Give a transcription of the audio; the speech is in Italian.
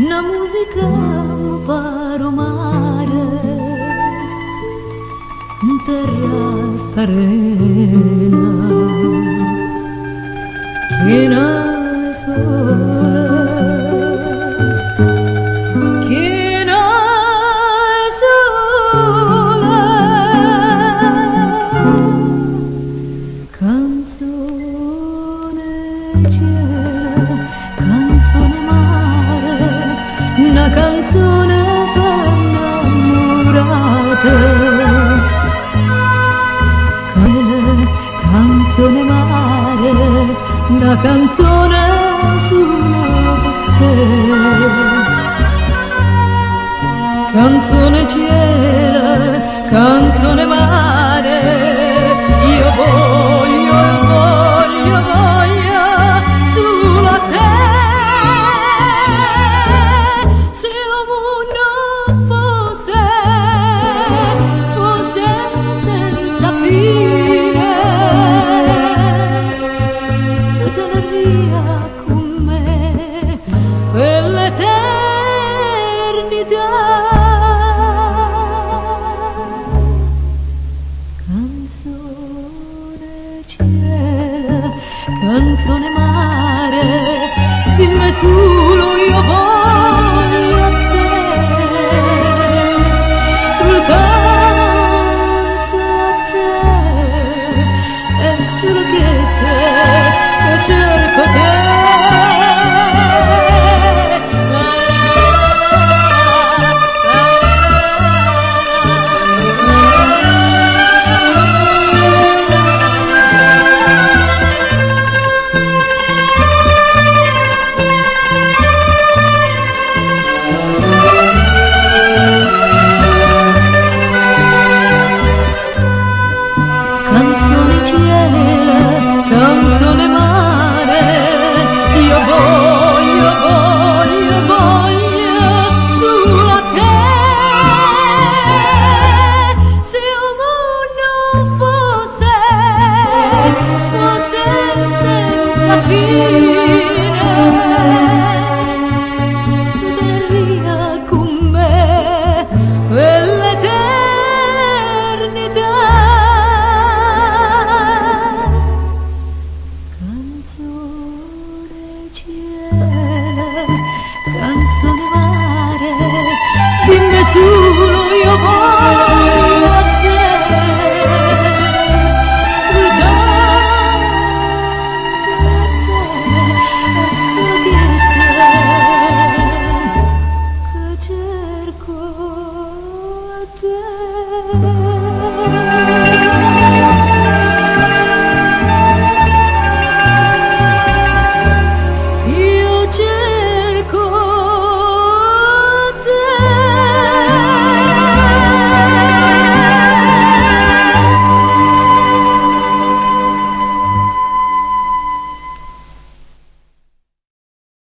una musica mi pare mare, in terra starena, piena di sole, piena di sole, canzone cielo, canzone mare, una canzone per innamorate. Canzone mare, una canzone solo per te. Canzone cielo, canzone mare, io voglio, voglio, voglio solo a te. Se il mondo fosse senza fine, tu te ne ria con me per l'eternità. Canzone cielo, canzone mare, dimmi solo io voglio a te, soltanto a te, è solo questo che cerco te. Canzone cielo, canzone mare, io voglio, voglio, voglio solo a te. Se il mondo fosse senza fine, tu te ne ria con me per l'eternità. Canzone cielo, canzone mare, dimmi solo io voglio